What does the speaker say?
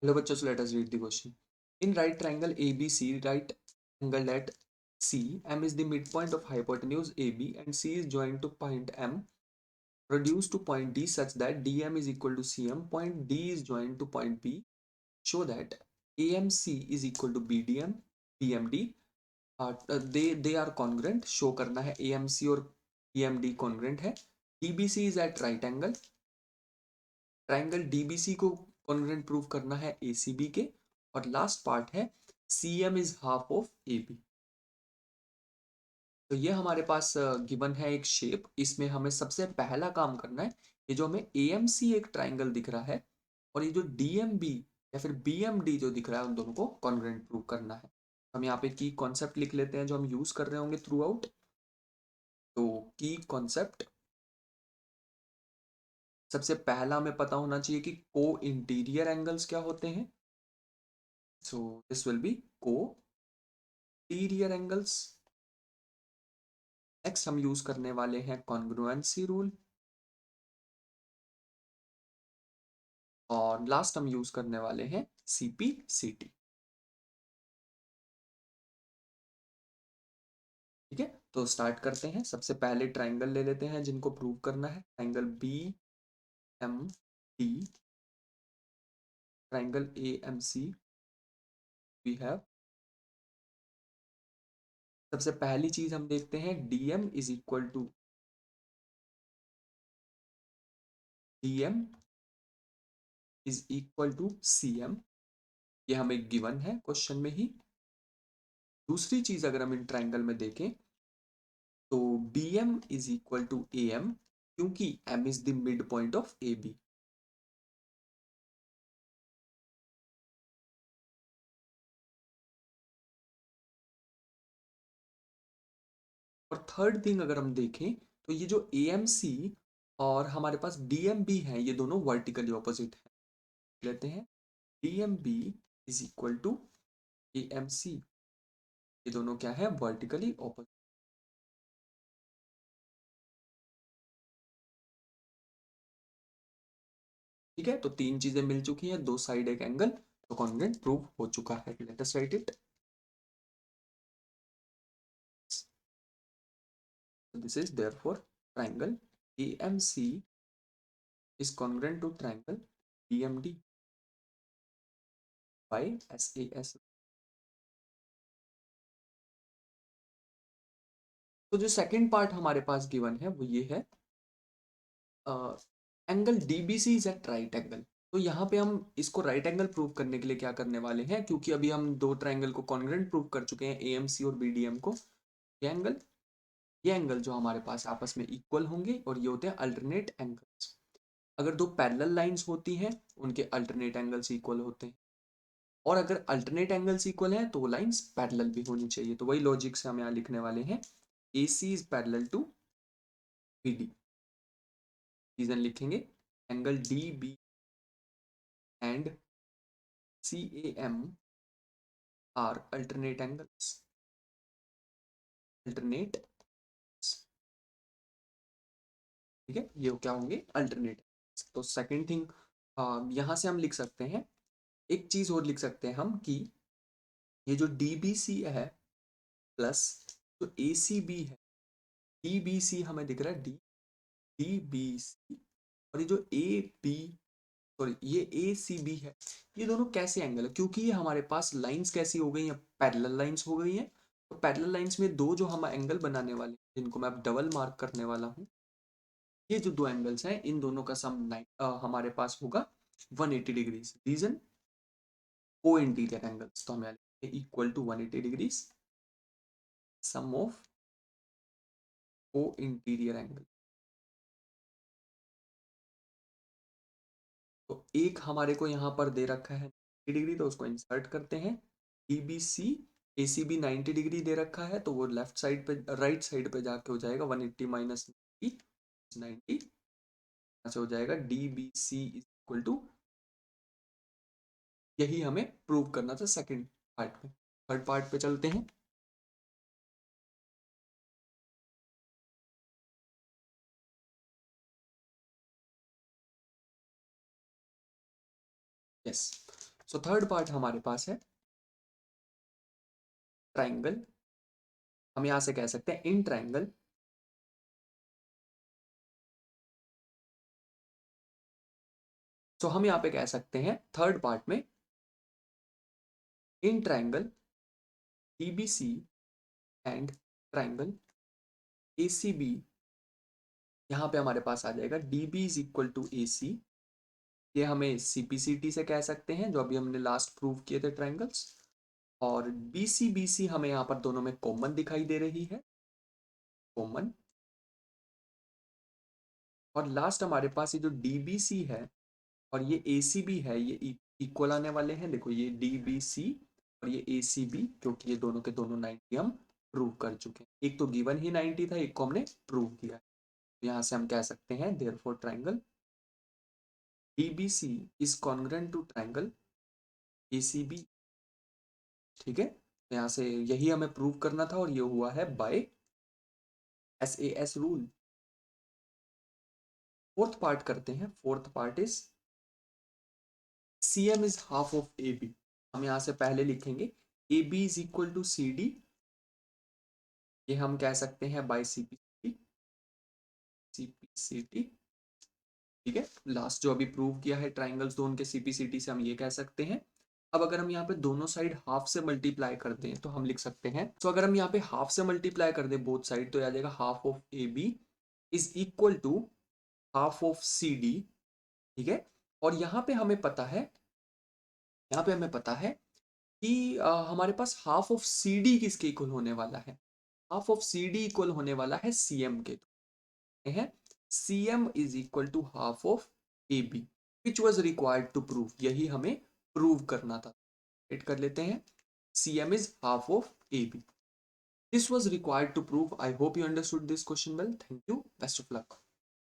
Hello, bachcho, so let us read the question. In right triangle ABC, right angle at C, M is the midpoint of hypotenuse AB and C is joined to point M, reduced to point D such that DM is equal to CM. Point D is joined to point B. Show that AMC is equal to BDM, BMD. They are congruent. Show करना है AMC और BMD congruent है. DBC is at right angle. Triangle DBC को congruent prove करना है ACB के. और last part है CM is half of AB. तो ये हमारे पास गिवन है एक शेप. इसमें हमें सबसे पहला काम करना है, ये जो हमें एएमसी एक ट्राइंगल दिख रहा है और ये जो डीएमबी या फिर बीएमडी जो दिख रहा है, उन दोनों को कॉन्ग्रुएंट प्रूव करना है. हम यहाँ पे की कॉन्सेप्ट लिख लेते हैं जो हम यूज कर रहे होंगे थ्रू आउट. तो की कॉन्सेप्ट सबसे पहला हमें पता होना चाहिए कि को इंटीरियर एंगल्स क्या होते हैं. So this will be co-interior angles. Next हम यूज करने वाले हैं कॉन्ग्रुएंसी रूल. और लास्ट हम यूज करने वाले हैं सीपीसीटी. ठीक है, तो स्टार्ट करते हैं. सबसे पहले ट्राइंगल ले लेते हैं जिनको प्रूव करना है. Triangle B M D, triangle A M C. We have सबसे पहली चीज हम देखते हैं DM is equal to DM is equal to CM. ये हमें गिवन है क्वेश्चन में ही. दूसरी चीज अगर हम इन ट्राइंगल में देखें तो B M is equal to A M, क्योंकि M is the midpoint of A B. और थर्ड थिंग अगर हम देखें तो ये जो ए एम सी और हमारे पास डी एम बी है, ये दोनों वर्टिकली ऑपोजिट है. लेते हैं D M B is equal to A M C. ये दोनों क्या है, वर्टिकली ऑपोजिट. ठीक है, तो तीन चीजें मिल चुकी हैं, दो साइड एक एंगल, तो कॉन्ग्रुएंट प्रूव हो चुका है. Let us right it. This is therefore triangle AMC is congruent to triangle DMD by SAS. तो जो सेकंड पार्ट हमारे पास गिवन है वो ये है, angle DBC is at right angle. तो यहाँ पे हम इसको राइट एंगल प्रूव करने के लिए क्या करने वाले हैं, क्योंकि अभी हम दो ट्राइंगल को कॉन्ग्रुएंट प्रूव कर चुके हैं, AMC और BDM को. ये एंगल जो हमारे पास आपस में इक्वल होंगे और ये होते हैं अल्टरनेट एंगल्स. अगर दो पैरेलल लाइंस होती हैं उनके अल्टरनेट एंगल्स इक्वल होते हैं. और अगर अल्टरनेट एंगल्स इक्वल हैं तो वो लाइंस पैरेलल भी होनी चाहिए. तो वही लॉजिक से हम यहाँ लिखने वाले हैं AC is parallel to BD. Reason लिखेंगे angle DB and CAM are alternate angles. Alternate, ठीक है, ये क्या होंगे, अल्टरनेट. तो सेकंड थिंग यहाँ से हम लिख सकते हैं, एक चीज और लिख सकते हैं हम कि ये जो DBC है प्लस जो ACB है, DBC हमें दिख रहा है DBC, और ये जो AB, सॉरी ये ACB है, ये दोनों कैसे एंगल है, क्योंकि ये हमारे पास लाइंस कैसी हो गई हैं, पैरेलल लाइंस हो गई हैं. तो पैरेलल लाइंस में दो जो हम एंगल बनाने वाले हैं जिनको मैं अब डबल मार्क करने वाला हूँ, ये जो दो एंगल्स हैं इन दोनों का सम हमारे पास होगा 180 degrees. Reason co-interior angles, तो हमें equal to 180 degrees sum of co-interior angle. तो एक हमारे को यहाँ पर दे रखा है 90 डिग्री, तो उसको इंसर्ट करते हैं. DBC ACB 90 डिग्री दे रखा है, तो वो लेफ्ट साइड पे राइट साइड पे जाके हो जाएगा 180 माइनस 90 ऐसे हो जाएगा DBC इक्वल टू. यही हमें प्रूव करना था सेकंड पार्ट में. थर्ड पार्ट पे चलते हैं. यस, सो थर्ड पार्ट हमारे पास है ट्राइंगल। हम यहां से कह सकते हैं इन ट्राइंगल हम यहां पे कह सकते हैं थर्ड पार्ट में in triangle DBC and triangle ACB. यहाँ पे हमारे पास आ जाएगा D B is equal to A C. ये हमें सीपीसीटी से कह सकते हैं जो अभी हमने लास्ट प्रूव किए थे ट्राइंगल्स। और बी सी हमें यहाँ पर दोनों में कॉमन दिखाई दे रही है, कॉमन। और लास्ट हमारे पास ये जो डी बी सी है और ये ए सी बी है, ये इक्वल आने वाले हैं। देखो ये डी बी सी और ये ए सी बी, क्योंकि ये दोनों के दोनों 90 हम प्रूव कर चुके हैं। एक तो गिवन ही 90 था, एक को हमने प्रूव किया। तो यहाँ से हम कह सकते हैं therefore triangle DBC is congruent to triangle ACB। ठीक है, तो यहाँ से यही हमें प्रूव करना था और ये हुआ है by SAS rule. Fourth part करते हैं। Fourth part is CM is half of AB। हम यहाँ से पहले लिखेंगे AB is equal to CD। ये हम कह सकते हैं बाय CPCT। ठीक है, लास्ट जो अभी प्रूव किया है ट्राइंगल्स दोनों के CPCT से हम ये कह सकते हैं। अब अगर हम यहाँ पे दोनों साइड हाफ से मल्टीप्लाई कर दें तो हम लिख सकते हैं, तो अगर हम यहाँ पे हाफ से मल्टीप्लाई कर दें बोथ साइड तो आ जाएगा half of A B is equal to half of C D. ठीक है, और यहाँ पे हमें पता है, यहाँ पे हमें पता है कि हमारे पास हाफ ऑफ सी डी किसके इक्वल होने वाला है। Half of C D equal होने वाला है सी एम के। तो है C M is equal to half of A B which was required to prove. यही हमें प्रूव करना था। एड कर लेते हैं CM is half of AB. This was required to prove. I hope you understood this question well. Thank you. Best of luck.